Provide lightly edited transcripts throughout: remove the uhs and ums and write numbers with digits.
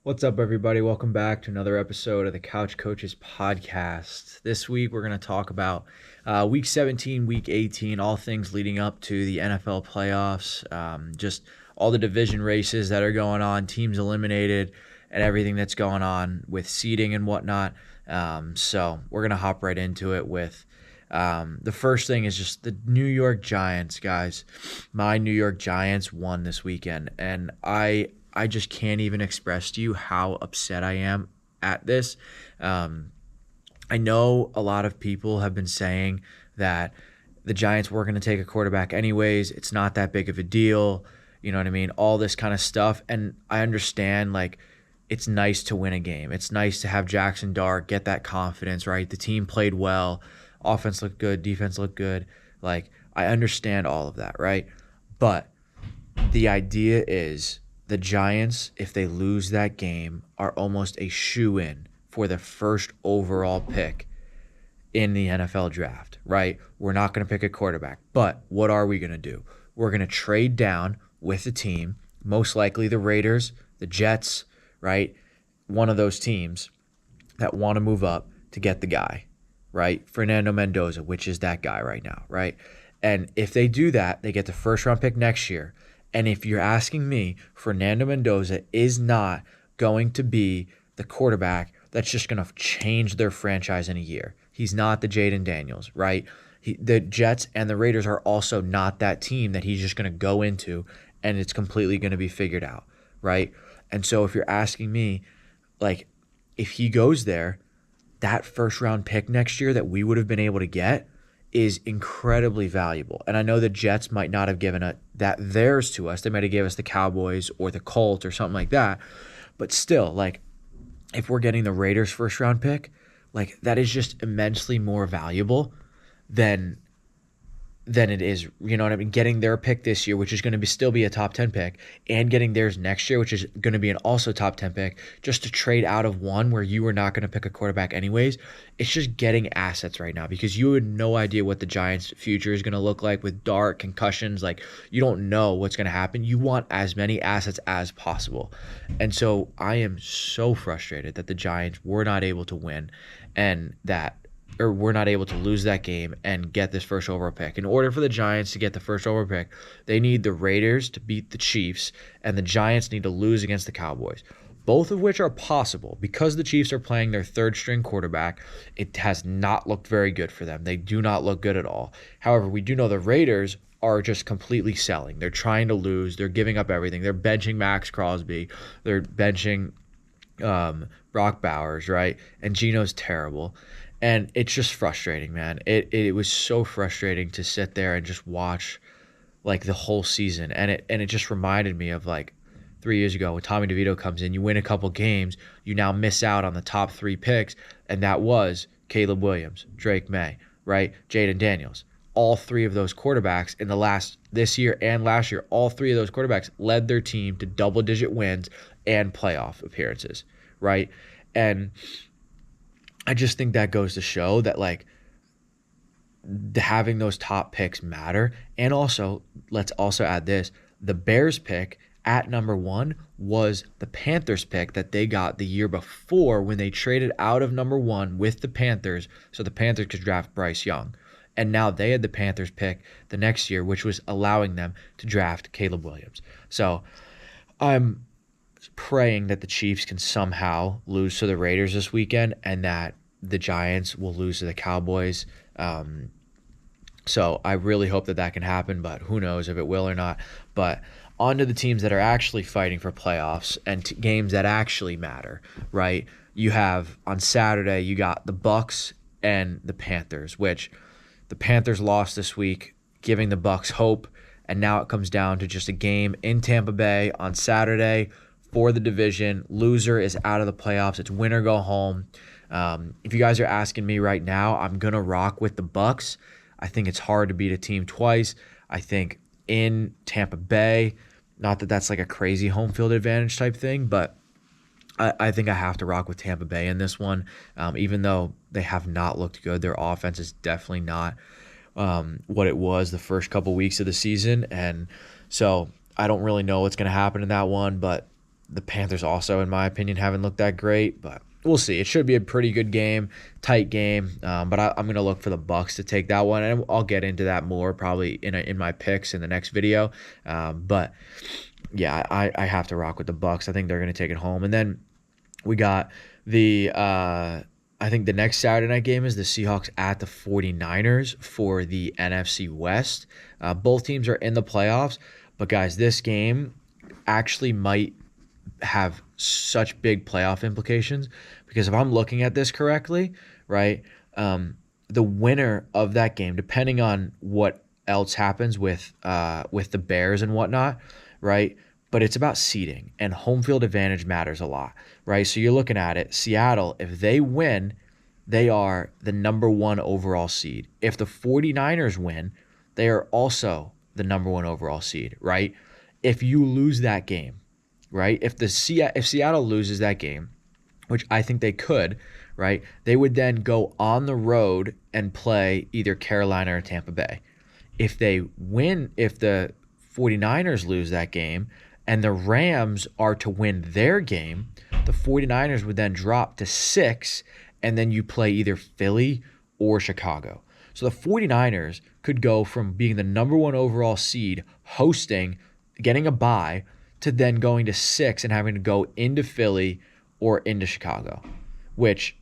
What's up, everybody? Welcome back to another episode of the Couch Coaches Podcast. This week, we're going to talk about Week 17, Week 18, all things leading up to the NFL playoffs, just all the division races that are going on, teams eliminated, and everything that's going on with seeding and whatnot. So we're going to hop right into it with the first thing is just the New York Giants, guys. My New York Giants won this weekend, and I just can't even express to you how upset I am at this. I know a lot of people have been saying that the Giants were going to take a quarterback anyways. It's not that big of a deal. You know what I mean? All this kind of stuff. And I understand, like, it's nice to win a game. It's nice to have Jackson Dart get that confidence, right? The team played well. Offense looked good. Defense looked good. Like, I understand all of that, right? But the idea is the Giants, if they lose that game, are almost a shoo-in for the first overall pick in the NFL draft, right? We're not going to pick a quarterback, but what are we going to do? We're going to trade down with the team, most likely the Raiders, the Jets, right? One of those teams that want to move up to get the guy, right? Fernando Mendoza, which is that guy right now, right? And if they do that, they get the first round pick next year. And if you're asking me, Fernando Mendoza is not going to be the quarterback that's just going to change their franchise in a year. He's not the Jaden Daniels, right? The Jets and the Raiders are also not that team that he's just going to go into and it's completely going to be figured out, right? And so if you're asking me, like, if he goes there, that first round pick next year that we would have been able to get is incredibly valuable. And I know the Jets might not have given that theirs to us. They might have gave us the Cowboys or the Colts or something like that. But still, like, if we're getting the Raiders first round pick, like, that is just immensely more valuable than it is, you know what I mean, getting their pick this year, which is going to still be a top 10 pick, and getting theirs next year, which is going to be an also top 10 pick, just to trade out of one where you were not going to pick a quarterback anyways. It's just getting assets right now because you had no idea what the Giants' future is going to look like with Dart, concussions. Like, you don't know what's going to happen. You want as many assets as possible. And so I am so frustrated that the Giants were not able to win or we're not able to lose that game and get this first overall pick. In order for the Giants to get the first overall pick, they need the Raiders to beat the Chiefs, and the Giants need to lose against the Cowboys, both of which are possible. Because the Chiefs are playing their third-string quarterback, it has not looked very good for them. They do not look good at all. However, we do know the Raiders are just completely selling. They're trying to lose. They're giving up everything. They're benching Max Crosby. They're benching Brock Bowers, right? And Geno's terrible. And it's just frustrating, man. It was so frustrating to sit there and just watch, like, the whole season. And it just reminded me of, like, 3 years ago when Tommy DeVito comes in. You win a couple games, you now miss out on the top three picks, and that was Caleb Williams, Drake May, right? Jaden Daniels. All three of those quarterbacks this year and last year, all three of those quarterbacks led their team to double-digit wins and playoff appearances, right? And I just think that goes to show that, like, having those top picks matter. And also, let's also add this. The Bears pick at number 1 was the Panthers pick that they got the year before when they traded out of number 1 with the Panthers so the Panthers could draft Bryce Young. And now they had the Panthers pick the next year, which was allowing them to draft Caleb Williams. So I'm praying that the Chiefs can somehow lose to the Raiders this weekend and that the Giants will lose to the Cowboys. So I really hope that can happen, but who knows if it will or not. But on to the teams that are actually fighting for playoffs and games that actually matter, right? You have on Saturday, you got the Bucs and the Panthers, which the Panthers lost this week, giving the Bucs hope. And now it comes down to just a game in Tampa Bay on Saturday for the division. Loser is out of the playoffs. It's win or go home. If you guys are asking me right now, I'm going to rock with the Bucs. I think it's hard to beat a team twice. I think in Tampa Bay, not that that's like a crazy home field advantage type thing, but I think I have to rock with Tampa Bay in this one. Even though they have not looked good, their offense is definitely not what it was the first couple weeks of the season. And so I don't really know what's going to happen in that one, but The Panthers also, in my opinion, haven't looked that great, but we'll see. It should be a pretty good game, tight game. But I'm gonna look for the Bucks to take that one, and I'll get into that more probably in my picks in the next video. But yeah, I have to rock with the Bucks. I think they're gonna take it home, and then we got the I think the next Saturday night game is the Seahawks at the 49ers for the NFC West. Both teams are in the playoffs, but guys, this game actually might have such big playoff implications because if I'm looking at this correctly, right, the winner of that game, depending on what else happens with the Bears and whatnot, right? But it's about seeding, and home field advantage matters a lot, right? So you're looking at it, Seattle, if they win, they are the number one overall seed. If the 49ers win, they are also the number one overall seed, right? If you lose that game, right? If Seattle loses that game, which I think they could, right? They would then go on the road and play either Carolina or Tampa Bay. If they win, if the 49ers lose that game and the Rams are to win their game, the 49ers would then drop to 6, and then you play either Philly or Chicago. So the 49ers could go from being the number one overall seed, hosting, getting a bye, to then going to 6 and having to go into Philly or into Chicago, which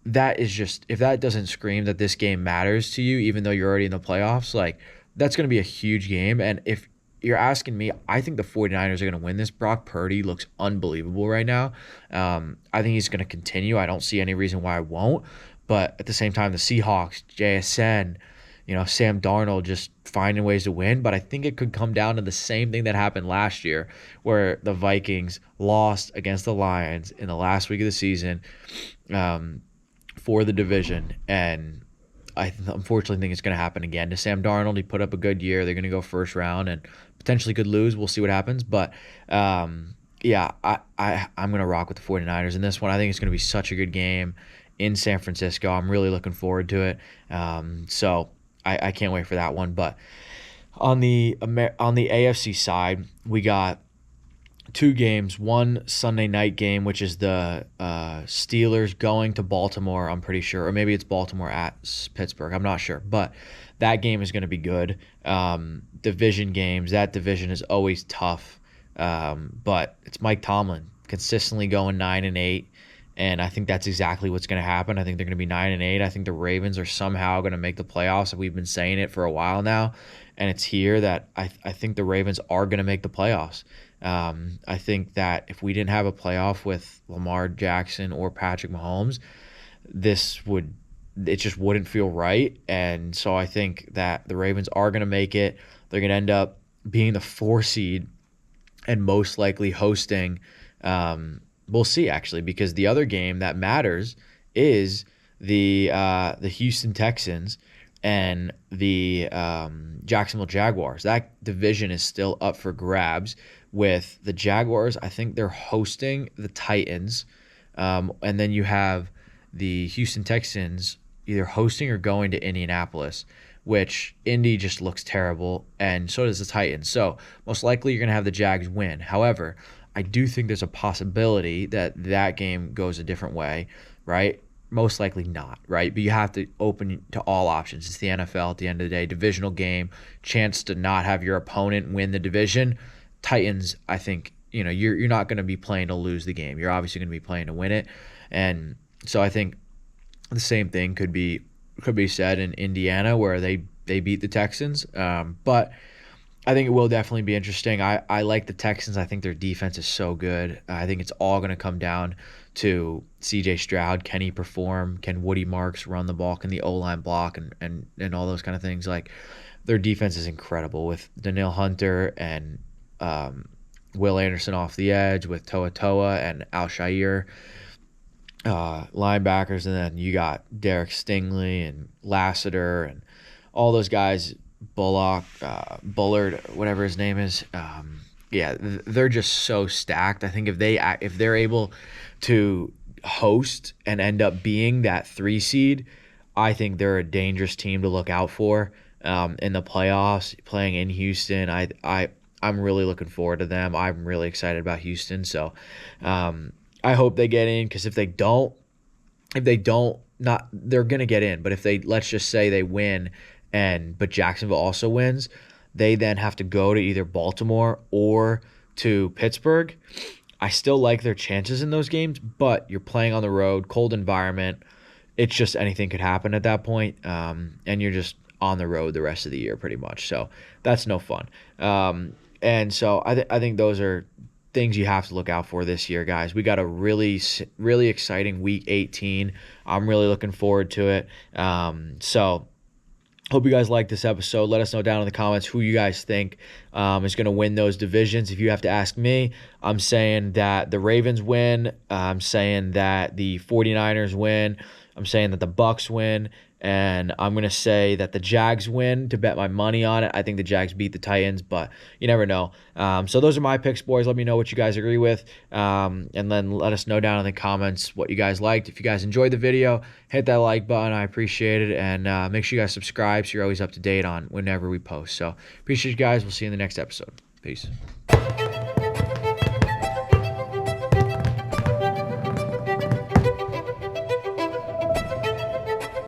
that is just, if that doesn't scream that this game matters to you, even though you're already in the playoffs, like that's going to be a huge game. And if you're asking me, I think the 49ers are going to win this. Brock Purdy looks unbelievable right now. I think he's going to continue. I don't see any reason why I won't. But at the same time, the Seahawks, JSN, Sam Darnold just finding ways to win. But I think it could come down to the same thing that happened last year where the Vikings lost against the Lions in the last week of the season for the division. And I unfortunately think it's going to happen again to Sam Darnold. He put up a good year. They're going to go first round and potentially could lose. We'll see what happens. But I'm going to rock with the 49ers in this one. I think it's going to be such a good game in San Francisco. I'm really looking forward to it. So I can't wait for that one. But on the AFC side, we got 2 games. One Sunday night game, which is the Steelers going to Baltimore, I'm pretty sure. Or maybe it's Baltimore at Pittsburgh. I'm not sure. But that game is going to be good. Division games. That division is always tough. But it's Mike Tomlin consistently going 9-8. And I think that's exactly what's going to happen. I think they're going to be 9-8. I think the Ravens are somehow going to make the playoffs. We've been saying it for a while now. And it's here that I think the Ravens are going to make the playoffs. I think that if we didn't have a playoff with Lamar Jackson or Patrick Mahomes, it just wouldn't feel right. And so I think that the Ravens are going to make it. They're going to end up being the 4 seed and most likely hosting. We'll see, actually, because the other game that matters is the Houston Texans and the Jacksonville Jaguars. That division is still up for grabs with the Jaguars. I think they're hosting the Titans. And then you have the Houston Texans either hosting or going to Indianapolis, which Indy just looks terrible, and so does the Titans. So most likely you're going to have the Jags win. However, I do think there's a possibility that game goes a different way, right? Most likely not, right? But you have to open to all options. It's the NFL at the end of the day. Divisional game, chance to not have your opponent win the division. Titans, I think, you're not going to be playing to lose the game. You're obviously going to be playing to win it. And so I think the same thing could be said in Indiana where they beat the Texans. But I think it will definitely be interesting. I like the Texans. I think their defense is so good. I think it's all going to come down to C.J. Stroud. Can he perform? Can Woody Marks run the ball? Can the O-line block and all those kind of things? Like, their defense is incredible with Danielle Hunter and Will Anderson off the edge with Toa Toa and Al-Shaair linebackers. And then you got Derek Stingley and Lassiter and all those guys, Bullock, Bullard, whatever his name is. They're just so stacked. I think if they're able to host and end up being that 3 seed, I think they're a dangerous team to look out for in the playoffs. Playing in Houston, I I'm really looking forward to them. I'm really excited about Houston. So I hope they get in, because if they don't, not they're gonna get in. But if they, let's just say they win, but Jacksonville also wins, they then have to go to either Baltimore or to Pittsburgh. I still like their chances in those games, but you're playing on the road, cold environment. It's just anything could happen at that point, and you're just on the road the rest of the year pretty much. So that's no fun. And so I think those are things you have to look out for this year, guys. We got a really, really exciting Week 18. I'm really looking forward to it. So hope you guys like this episode. Let us know down in the comments who you guys think is going to win those divisions. If you have to ask me, I'm saying that the Ravens win. I'm saying that the 49ers win. I'm saying that the Bucks win. And I'm going to say that the Jags win to bet my money on it. I think the Jags beat the Titans, but you never know. So those are my picks, boys. Let me know what you guys agree with. And then let us know down in the comments what you guys liked. If you guys enjoyed the video, hit that like button. I appreciate it. And make sure you guys subscribe so you're always up to date on whenever we post. So appreciate you guys. We'll see you in the next episode. Peace.